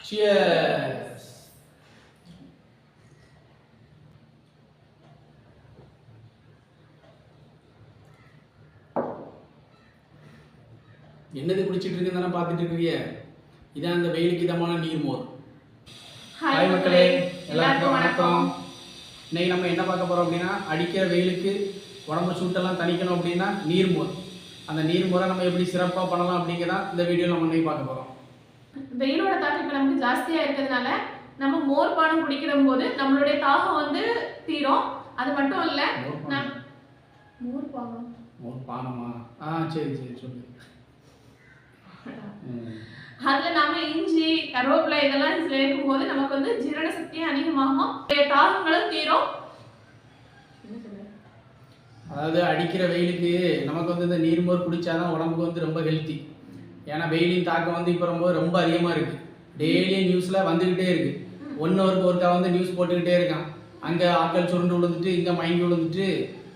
Cheers. என்னது குடிச்சிட்டு இருக்குன்னு பார்த்துட்டு இருக்கீங்க. இதான் அந்த வெயிலுக்கு இதமான நீர்மோர். ஹாய் மக்களே, எல்லாருக்கும் வணக்கம். இன்னைக்கு நம்ம என்ன பார்க்க போறோம் அப்படின்னா, அடிக்கிற வெயிலுக்கு உடம்பு சூட்டெல்லாம் தணிக்கணும் அப்படின்னா நீர்மோர். அந்த நீர்மோரை நம்ம எப்படி சிறப்பாக பண்ணலாம் அப்படிங்கிறதான் இந்த வீடியோவில் நம்ம இன்னைக்கு பார்க்க போகிறோம். வெயிலோட தாக்கம் இப்போ நமக்கு ஜாஸ்தியாக இருக்கிறதுனால நம்ம மோர் பானம் குடிக்கிற போது நம்மளுடைய தாகம் வந்து தீரும். அது மட்டும் இல்லை, மோர் பானமா? சரி சரி சொல்லு. அதில் நம்ம இஞ்சி, கருவேப்பிலை இதெல்லாம் சேர்க்கும் போது நமக்கு வந்து ஜீரண சக்தியும் அதிகமாகும், தாகங்களும் தீரும். அதாவது அடிக்கிற வெயிலுக்கு நமக்கு வந்து இந்த நீர்மோர் குடித்தாதான் உடம்புக்கு வந்து ரொம்ப ஹெல்த்தி. ஏன்னா வெயிலின் தாக்கம் வந்து இப்போ ரொம்ப அதிகமாக இருக்குது. டெய்லியும் நியூஸில் வந்துக்கிட்டே இருக்குது. ஒருக்கா வந்து நியூஸ் போட்டுக்கிட்டே இருக்கான். அங்கே ஆட்கள் சுருண்டு விழுந்துட்டு, இங்கே மயங்கி விழுந்துட்டு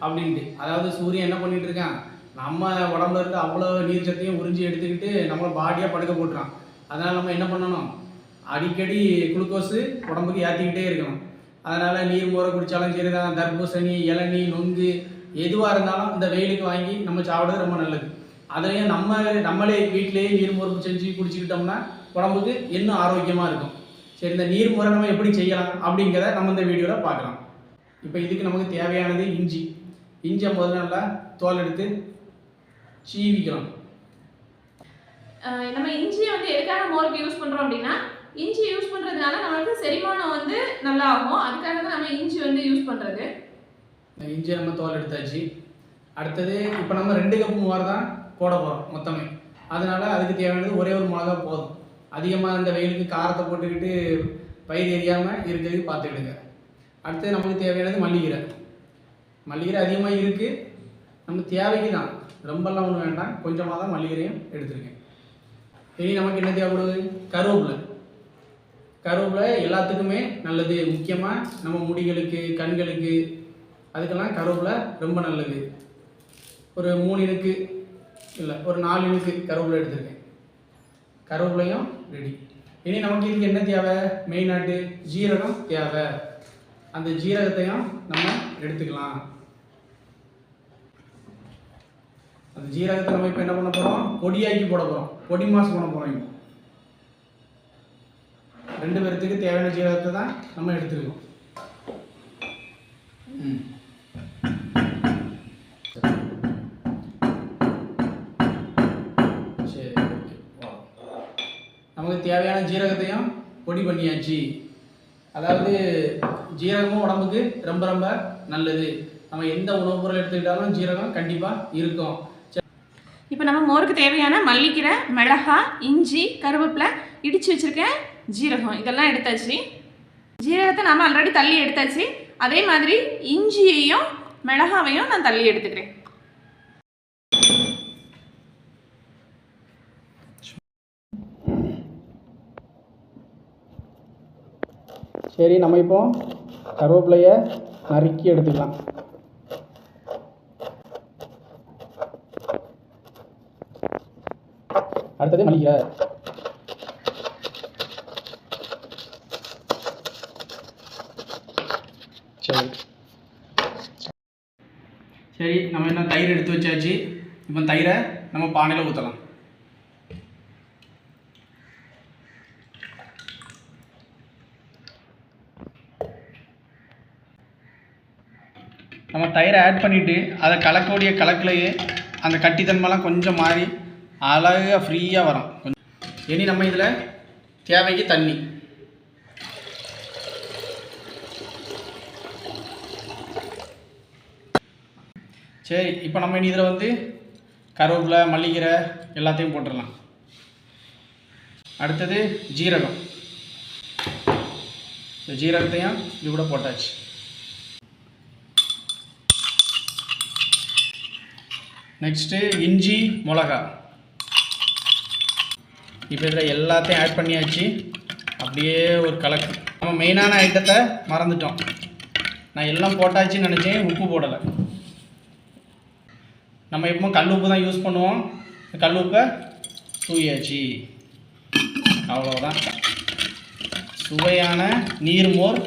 அப்படின்ட்டு. அதாவது சூரியன் என்ன பண்ணிகிட்டு இருக்கான், நம்ம உடம்புல இருந்து அவ்வளோ நீர் சத்தையும் உறிஞ்சி எடுத்துக்கிட்டு நம்மளை பாடியாக படுக்க போட்டுறான். அதனால் நம்ம என்ன பண்ணணும், அடிக்கடி குளுக்கோஸு உடம்புக்கு ஏற்றிக்கிட்டே இருக்கணும். அதனால் நீர் மோரை குடித்தாலும் சரி தான், தர்பூசணி, இளநீ, நொங்கு எதுவாக இருந்தாலும் இந்த வெயிலுக்கு வாங்கி நம்ம சாப்பிட்றது ரொம்ப நல்லது. அதுலேயும் நம்மளே வீட்டிலேயே நீர்மோர் செஞ்சு குடிச்சிக்கிட்டோம்னா உடம்புக்கு இன்னும் ஆரோக்கியமாக இருக்கும். சரி, இந்த நீர்மோரை நம்ம எப்படி செய்யலாம் அப்படிங்கிறத நம்ம இந்த வீடியோவில் பார்க்கலாம். இப்போ இதுக்கு நமக்கு தேவையானது இஞ்சியை முதல்ல நல்லா தோல் எடுத்து சீவிக்கலாம். நம்ம இஞ்சியை வந்து எதுக்காக மோருக்கு யூஸ் பண்ணுறோம் அப்படின்னா, இஞ்சி யூஸ் பண்ணுறதுனால நமக்கு செரிமானம் வந்து நல்லா ஆகும். அதுக்காக தான் நம்ம இஞ்சி வந்து யூஸ் பண்ணுறது. இஞ்சியை நம்ம தோல் எடுத்தாச்சு. அடுத்தது இப்போ நம்ம 2 கப்பு மோர் தான் போட போகிறோம் மொத்தமே. அதனால் அதுக்கு தேவையானது ஒரே ஒரு மிளகா போதும். அதிகமாக இந்த வெயிலுக்கு காரத்தை போட்டுக்கிட்டு பயிர் எரியாமல் இருக்கிறதுக்கு பார்த்துக்கிடுங்க. அடுத்தது நமக்கு தேவையானது மல்லிகீரை அதிகமாக இருக்குது. நம்ம தேவைக்கு தான், ரொம்பலாம் ஒன்றும் வேண்டாம், கொஞ்சமாக தான் மல்லிகீரையும் எடுத்துருக்கேன். இனி நமக்கு என்ன தேவைப்படுது, கருவேப்பிலை எல்லாத்துக்குமே நல்லது. முக்கியமாக நம்ம முடிகளுக்கு, கண்களுக்கு, அதுக்கெல்லாம் கருவேப்பிலை ரொம்ப நல்லது. ஒரு 3 இனுக்கு இல்லை, ஒரு 4 இனுக்கு கருவேப்பிலை எடுத்துருக்கேன். கருவேப்பிலையும் ரெடி. இனி நமக்கு இதுக்கு என்ன தேவை, மெயினாட்டு ஜீரகம் தேவை. அந்த ஜீரகத்தையும் நம்ம எடுத்துக்கலாம். அந்த ஜீரகத்தை நம்ம இப்போ என்ன பண்ண போகிறோம், பொடியாக்கி போட போகிறோம், பொடி மாஸ் பண்ண போகிறோம். இப்போ 2 பேர்த்துக்கு தேவையான ஜீரகத்தை தான் நம்ம எடுத்துருக்கோம். சரி, நமக்கு தேவையான ஜீரகத்தையும் பொடி பண்ணியாச்சு. அதாவது ஜீரகமும் உடம்புக்கு ரொம்ப ரொம்ப நல்லது. நம்ம எந்த உணவுப் பொருள் எடுத்துக்கிட்டாலும் ஜீரகம் கண்டிப்பாக இருக்கும். இப்போ நம்ம மோருக்கு தேவையான மல்லிக்கீரை, மிளகாய், இஞ்சி, கருவேப்பிலை, இடித்து வச்சுருக்கேன், ஜீரகம் இதெல்லாம் எடுத்தாச்சு. ஜீரகத்தை நம்ம ஆல்ரெடி தள்ளி எடுத்தாச்சு. அதே மாதிரி இஞ்சியையும் மிளகாவையும் நான் தள்ளி எடுத்துக்கிறேன். சரி, நம்ம இப்போ கருவேப்பிலையை நறுக்கி எடுத்துக்கலாம். அடுத்தது மல்லிகீரை. சரி, நம்ம என்ன தயிர் எடுத்து வச்சாச்சு. இப்போ தயிரை நம்ம பானையில் ஊற்றலாம். நம்ம தயிரை ஆட் பண்ணிவிட்டு அதை கலக்கக்கூடிய கலக்கிலேயே அந்த கட்டித்தன்மைலாம் கொஞ்சம் மாறி அழகாக ஃப்ரீயாக வரும். இனி நம்ம இதில் தேவைக்கு தண்ணி. சரி, இப்போ நம்ம இனி இதில் வந்து கருவேப்பிலை, மல்லிகீரை எல்லாத்தையும் போட்டுடலாம். அடுத்தது ஜீரகம். ஜீரகத்தையும் இது கூட போட்டாச்சு. நெக்ஸ்ட்டு இஞ்சி, மிளகா. இப்போ இதில் எல்லாத்தையும் ஆட் பண்ணியாச்சு. அப்படியே ஒரு கலக்கு. நம்ம மெயினான ஐட்டத்தை மறந்துட்டோம். நான் எல்லாம் போட்டாச்சுன்னு நினச்சேன், உப்பு போடலை. நம்ம எப்பவும் கல் உப்பு தான் யூஸ் பண்ணுவோம். கல் உப்பை தூயாச்சு, அவ்வளோதான். சுவையான நீர்மோர்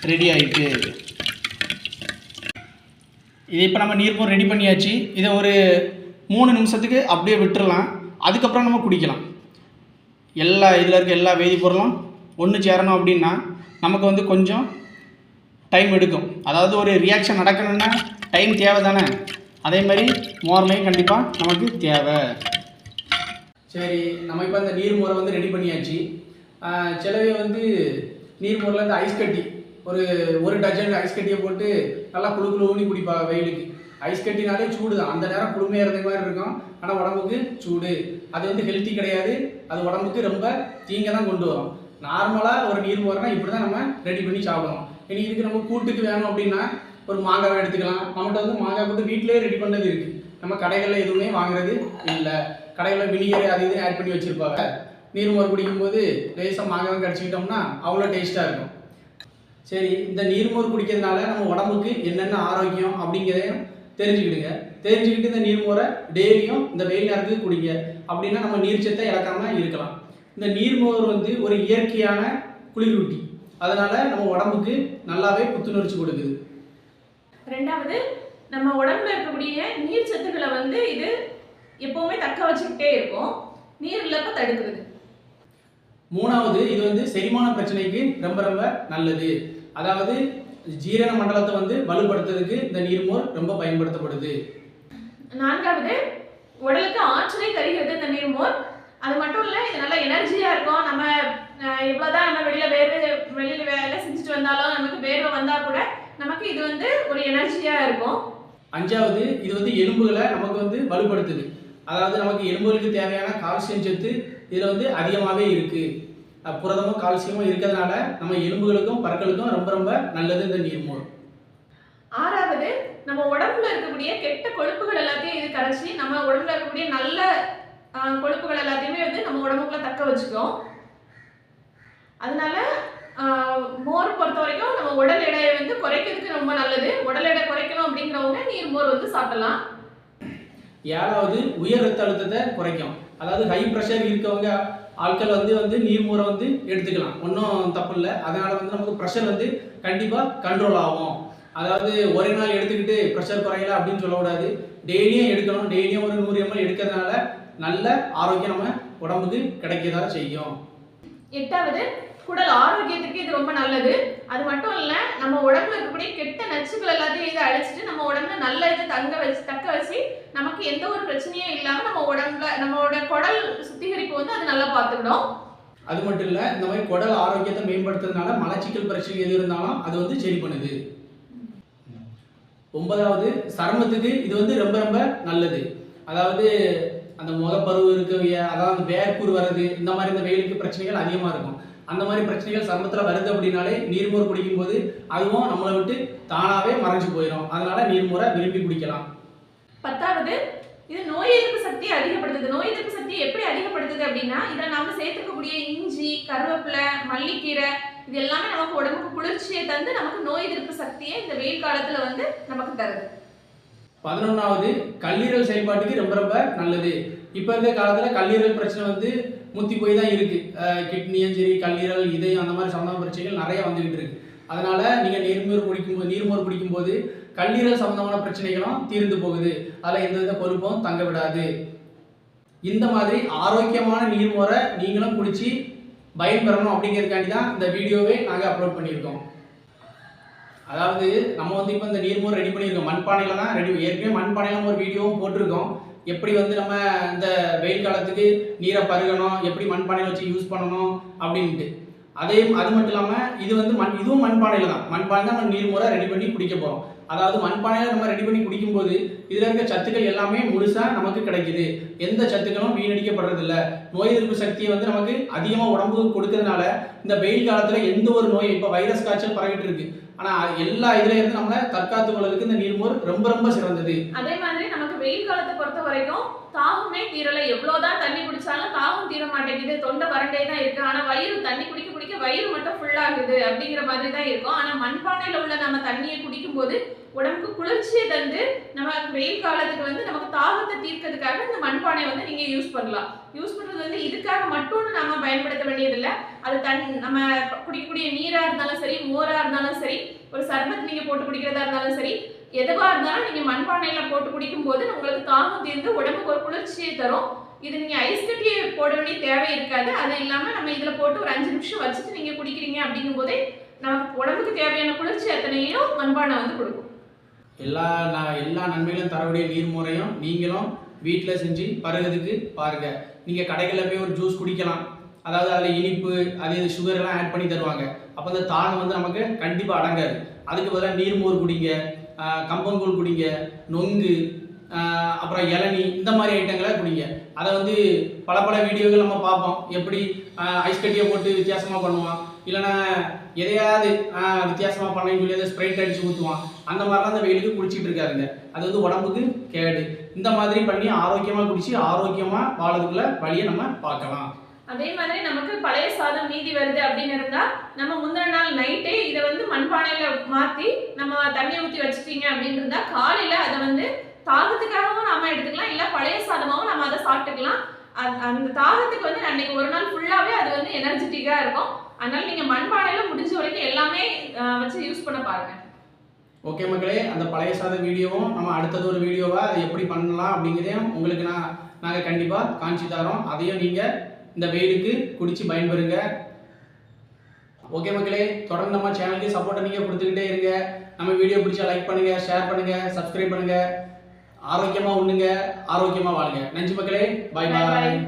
ரெடி ஆகிட்டு. இது இப்போ நம்ம நீர்மோர் ரெடி பண்ணியாச்சு. இதை ஒரு 3 நிமிஷத்துக்கு அப்படியே விட்டுடலாம். அதுக்கப்புறம் நம்ம குடிக்கலாம். இதில் இருக்க எல்லா வேதிப்பொருளும் ஒன்று சேரணும் அப்படின்னா நமக்கு வந்து கொஞ்சம் டைம் எடுக்கும். அதாவது ஒரு ரியாக்ஷன் நடக்கணும்னா டைம் தேவை தானே, அதே மாதிரி மோர்லையும் கண்டிப்பாக நமக்கு தேவை. சரி, நம்ம இப்போ இந்த நீர்மோரை வந்து ரெடி பண்ணியாச்சு. சிலவே வந்து நீர்மோரில் இந்த ஐஸ் கட்டி ஒரு டஜன் ஐஸ் கட்டியை போட்டு நல்லா குழுக்குழுன்னு குடிப்பா வெயிலுக்கு. ஐஸ் கட்டினாலே சூடு தான், அந்த நேரம் குளுமையாக இருந்த மாதிரி இருக்கும், ஆனால் உடம்புக்கு சூடு. அது வந்து ஹெல்த்தி கிடையாது, அது உடம்புக்கு ரொம்ப தீங்கை தான் கொண்டு வரும். நார்மலாக ஒரு நீர்மோர்னா இப்படி தான் நம்ம ரெடி பண்ணி சாப்பிடுவோம். இனி இதுக்கு நம்ம கூட்டுக்கு வேணும் அப்படின்னா ஒரு மாங்காவை எடுத்துக்கலாம். நம்மகிட்ட வந்து மாங்காய் போட்டு வீட்டிலேயே ரெடி பண்ணது இருக்குது. நம்ம கடைகளில் எதுவுமே வாங்குறது இல்லை. கடைகளில் வினிகர் அது இதுன்னு ஆட் பண்ணி வச்சுருப்பாங்க. நீர்மோர் குடிக்கும்போது லேசாக மாங்காவை கடிச்சிக்கிட்டோம்னா அவ்வளோ டேஸ்ட்டாக இருக்கும். சரி, இந்த நீர்மோர் குடிக்கிறதுனால நம்ம உடம்புக்கு என்னென்ன ஆரோக்கியம் அப்படிங்கிறதையும் தெரிஞ்சுக்கிடுங்க. தெரிஞ்சுக்கிட்டு இந்த நீர்மோரை டெய்லியும் இந்த வெயில் நேரத்துக்கு குடிங்க. அப்படின்னா நம்ம நீர்ச்சத்தை இழக்காமல் இருக்கலாம். இந்த நீர்மோர் வந்து ஒரு இயற்கையான குளிரூட்டி, அதனால நம்ம உடம்புக்கு நல்லாவே புத்துணர்ச்சி கொடுக்குது. ரெண்டாவது, நம்ம உடம்புல இருக்கக்கூடிய நீர் சத்துக்களை வந்து இது எப்பவுமே தக்க வச்சுக்கிட்டே இருக்கும், நீர் இழப்ப தடுக்கிறது. மூணாவது, இது வந்து செரிமான பிரச்சனைக்கு ரொம்ப ரொம்ப நல்லது. அதாவது ஜீரண மண்டலத்தை வந்து வலுப்படுத்துறதுக்கு இந்த நீர்மோர் ரொம்ப பயன்படுத்தப்படுது. நான்காவது, உடலுக்கு ஆற்றலை தருகிறது இந்த நீர்மோர். அது மட்டும் இல்லை, இது நல்லா எனர்ஜியாக இருக்கும். நம்ம எவ்வளோதான் நம்ம வெளியில் வேலை செஞ்சுட்டு வந்தாலும் நமக்கு வேர்வை வந்தால் கூட நமக்கு இது வந்து ஒரு எனர்ஜியாக இருக்கும். அஞ்சாவது, இது வந்து எலும்புகளை நமக்கு வந்து வலுப்படுத்துது. அதாவது நமக்கு எலும்புகளுக்கு தேவையான கால்சியம் சத்து இதில் வந்து அதிகமாகவே இருக்குது. புரதமும் கால்சியமும் இருக்கிறதுனால நம்ம எலும்புகளுக்கும் பற்களுக்கும் ரொம்ப ரொம்ப நல்லது இந்த நீர்மோர். ஆறாவது, நம்ம உடம்புல இருக்கக்கூடிய கெட்ட கொழுப்புகள் எல்லாத்தையும் இது கரைச்சி நம்ம உடம்புல இருக்கக்கூடிய நல்ல கொழுப்புகள் எல்லாத்தையுமே வந்து நம்ம உடம்புக்குள்ள தக்க வச்சுக்கோம். அதனால மோர் பொறுத்த வரைக்கும் நம்ம உடல் எடையை வந்து குறைக்கிறதுக்கு ரொம்ப நல்லது. உடல் எடை குறைக்கணும் அப்படிங்கிறவங்க நீர்மோர் வந்து சாப்பிடலாம். ஏழாவது, உயர் ரத்த அழுத்தத்தை குறைக்கும். அதாவது ஹை ப்ரெஷர் இருக்கவங்க ஆட்கள் வந்து நீர்மோரை வந்து எடுத்துக்கலாம், ஒன்றும் தப்பு இல்லை. அதனால வந்து நமக்கு ப்ரெஷர் வந்து கண்டிப்பாக கண்ட்ரோல் ஆகும். அதாவது ஒரே நாள் எடுத்துக்கிட்டு ப்ரெஷர் குறையல அப்படின்னு சொல்லக்கூடாது. டெய்லியும் எடுக்கணும். டெய்லியும் ஒரு 100 ml எடுக்கிறதுனால நல்ல ஆரோக்கியம் நம்ம உடம்புக்கு கிடைக்கதான் செய்யும். எட்டாவது, குடல் ஆரோக்கியத்துக்கு இது ரொம்ப நல்லது. அது மட்டும் இல்லை, நம்ம உடம்புல இருக்கக்கூடிய கெட்ட நச்சுக்கள் எல்லாத்தையும் இதை அழிச்சிட்டு நம்ம உடம்புல நல்ல இது தக்க வச்சு நமக்கு எந்த ஒரு பிரச்சனையும் இல்லாமல் நம்ம உடம்புல நம்மளோட குடல் சுத்திகரிப்பு வந்து அது நல்லா பார்த்துக்கிடும். அது மட்டும் இல்லை, இந்த மாதிரி குடல் ஆரோக்கியத்தை மேம்படுத்துறதுனால மலச்சிக்கல் பிரச்சனை எது இருந்தாலும் அது வந்து சரி பண்ணுது. 9வது, சருமத்துக்கு இது வந்து ரொம்ப ரொம்ப நல்லது. அதாவது அந்த முகப்பருவு இருக்கவிய, அதாவது வேர்க்கூர் வர்றது, இந்த மாதிரி இந்த வெயிலுக்கு பிரச்சனைகள் அதிகமாக இருக்கும். அந்த மாதிரி பிரச்சனைகள் சருமத்தில் வருது அப்படின்னாலே நீர்மோர் குடிக்கும்போது அதுவும் நம்மளை விட்டு தானாகவே மறைஞ்சு போயிடும். அதனால நீர்மோரை விரும்பி குடிக்கலாம். 10வது, இது நோய் எதிர்ப்பு சக்தியை அதிகப்படுத்துது. நோய் எதிர்ப்பு சக்தியை எப்படி அதிகப்படுத்துது அப்படின்னா, இதில் நம்ம சேர்த்துக்கக்கூடிய இஞ்சி, கருவேப்பிலை, மல்லிக்கீரை இது எல்லாமே நமக்கு உடம்புக்கு குளிர்ச்சியை தந்து நமக்கு நோய் எதிர்ப்பு சக்தியை இந்த வெயில் காலத்தில் வந்து நமக்கு தருது. 11வது, கல்லீரல் செயல்பாட்டுக்கு ரொம்ப ரொம்ப நல்லது. இப்போ இருக்க காலத்தில் கல்லீரல் பிரச்சனை வந்து முத்தி போய் தான் இருக்குது. கிட்னியும் சரி, கல்லீரல், இதயம், அந்த மாதிரி சம்பந்தமான பிரச்சனைகள் நிறைய வந்துக்கிட்டு இருக்கு. அதனால நீங்கள் நீர்மோர் குடிக்கும்போது கல்லீரல் சம்பந்தமான பிரச்சனைகளும் தீர்ந்து போகுது. அதில் எந்தவித கொழுப்பும் தங்க விடாது. இந்த மாதிரி ஆரோக்கியமான நீர்மோரை நீங்களும் குடிச்சு பயன்பெறணும் அப்படிங்கிறதுக்காண்டி தான் இந்த வீடியோவே நாங்கள் அப்லோட் பண்ணியிருக்கோம். அதாவது நம்ம வந்து இப்போ இந்த நீர்மோர் ரெடி பண்ணியிருக்கோம். மண்பானையில் தான் ஏற்கனவே மண்பானையில் ஒரு வீடியோவும் போட்டிருக்கோம். எப்படி வந்து நம்ம இந்த வெயில் காலத்துக்கு நீரை பருகணும், எப்படி மண்பானையில் வச்சு யூஸ் பண்ணணும் அப்படின்ட்டு. அது மட்டும் இல்லாமல் இது வந்து இதுவும் மண்பானையில் தான். மண்பானை தான் நம்ம நீர்மோரை ரெடி பண்ணி குடிக்க போகிறோம். அதாவது மண்பானையில் நம்ம ரெடி பண்ணி குடிக்கும்போது இதில் இருக்க சத்துக்கள் எல்லாமே முழுசாக நமக்கு கிடைக்குது. எந்த சத்துக்களும் வீணடிக்கப்படுறதில்ல. நோய் எதிர்ப்பு சக்தியை வந்து நமக்கு அதிகமாக உடம்புக்கு கொடுக்கறதுனால இந்த வெயில் காலத்தில் எந்த ஒரு நோய், இப்போ வைரஸ் காய்ச்சல் பரவிட்டு இருக்கு, ஆனால் எல்லா இதுல இருந்து நம்மளை தற்காத்து கொள்வதற்கு இந்த நீர்மோர் ரொம்ப ரொம்ப சிறந்தது. அதே மாதிரி நமக்கு வெயில் காலத்தை பொறுத்த வரைக்கும் தாகமே தீரல, எவ்வளவுதான் தண்ணி குடிச்சாலும் தாகம் தீர மாட்டேங்குது, தொண்டை வறண்டே தான் இருக்கு, ஆனா வயிறு தண்ணி குடிக்க குடிக்க வயிறு மட்டும் ஃபுல் ஆகுது அப்படிங்கிற மாதிரி தான் இருக்கும். ஆனா மண்பானையில உள்ள நம்ம தண்ணியை குடிக்கும் போது உடம்புக்கு குளிர்ச்சியை தந்து நம்ம வெயில் காலத்துக்கு வந்து நமக்கு தாகத்தை தீர்க்கிறதுக்காக இந்த மண்பானையை வந்து நீங்க யூஸ் பண்ணலாம். யூஸ் பண்றது வந்து இதுக்காக மட்டும் நம்ம பயன்படுத்த வேண்டியதில்லை. அது நம்ம குடிக்கக்கூடிய நீரா இருந்தாலும் சரி, மோரா இருந்தாலும் சரி, ஒரு சர்பத் நீங்க போட்டு குடிக்கிறதா இருந்தாலும் சரி, எதுவா இருந்தாலும் நீங்க மண்பானையில போட்டு குடிக்கும் போது உங்களுக்கு தாகம் தீர்ந்து உடம்புக்கு ஒரு குளிர்ச்சியை தரும். இது நீங்க ஐஸ் கட்டியை போட வேண்டிய தேவை இருக்காது. அது இல்லாம நம்ம இதுல போட்டு ஒரு 5 நிமிஷம் வச்சுட்டு நீங்க குடிக்கிறீங்க அப்படிங்கும் போதே நமக்கு உடம்புக்கு தேவையான குளிர்ச்சி அத்தனையும் மண்பானை வந்து கொடுக்கும். எல்லா நன்மைகளும் தரக்கூடிய நீர்முறையும் நீங்களும் வீட்டில் செஞ்சு பருகிறதுக்கு பாருங்க. நீங்க கடைகளில் போய் ஒரு ஜூஸ் குடிக்கலாம், அதாவது அதில் இனிப்பு அது சுகர்லாம் ஆட் பண்ணி தருவாங்க. அப்போ அந்த தாகம் வந்து நமக்கு கண்டிப்பாக அடங்காது. அதுக்கு பதிலாக நீர்மோர் குடிங்க, கம்பங்கூழ் குடிங்க, நொங்கு, அப்புறம் இளநீ, இந்த மாதிரி ஐட்டங்களை குடிங்க. அதை வந்து பல வீடியோக்கள் நம்ம பார்ப்போம், எப்படி ஐஸ் கட்டியை போட்டு வித்தியாசமாக பண்ணுவான், இல்லைன்னா எதையாவது வித்தியாசமாக பண்ணேன்னு சொல்லி அதை ஸ்ப்ரைட் அடித்து ஊற்றுவான். அந்த மாதிரிலாம் அந்த வெயிலுக்கு குடிச்சிட்டு இருக்காருங்க. அது வந்து உடம்புக்கு கேடு. இந்த மாதிரி பண்ணி ஆரோக்கியமாக குடிச்சு ஆரோக்கியமாக வாழறதுக்குள்ள வழியை நம்ம பார்க்கலாம். அதே மாதிரி நமக்கு பழைய சாதம் மீதி வருது அப்படின்னு இருந்தா நம்ம முந்தின நாள் நைட்டே இதை வந்து மண்பானையில மாத்தி நம்ம தண்ணி ஊற்றி வச்சுட்டீங்க அப்படின்னு இருந்தா காலையில அதை வந்து தாகத்துக்காகவும் நாம எடுத்துக்கலாம், இல்ல பழைய சாதமாகவும் நம்ம அதை சாப்பிட்டுக்கலாம். அந்த தாகத்துக்கு வந்து அன்னைக்கு ஒரு நாள் ஃபுல்லாவே அது வந்து எனர்ஜெட்டிக்கா இருக்கும். அதனால நீங்க மண்பானையில முடிஞ்ச வரைக்கும் எல்லாமே வச்சு யூஸ் பண்ண பாருங்க. ஓகே மக்களே, அந்த பழைய சாத வீடியோவும் நம்ம அடுத்தது ஒரு வீடியோவா அதை எப்படி பண்ணலாம் அப்படிங்கிறதையும் உங்களுக்கு நாங்கள் கண்டிப்பாக காமிச்சு தரோம். அதையும் நீங்கள் இந்த வெயிலுக்கு குடிச்சு பயன்பெறுங்க. ஓகே மக்களே, தொடர்ந்து நம்ம சேனலுக்கு சப்போர்ட்டை நீங்கள் கொடுத்துக்கிட்டே இருங்க. நம்ம வீடியோ பிடிச்சா லைக் பண்ணுங்க, ஷேர் பண்ணுங்க, சப்ஸ்கிரைப் பண்ணுங்க. ஆரோக்கியமாக உண்ணுங்க, ஆரோக்கியமாக வாழுங்க. நன்றி மக்களே, பாய் பாய்.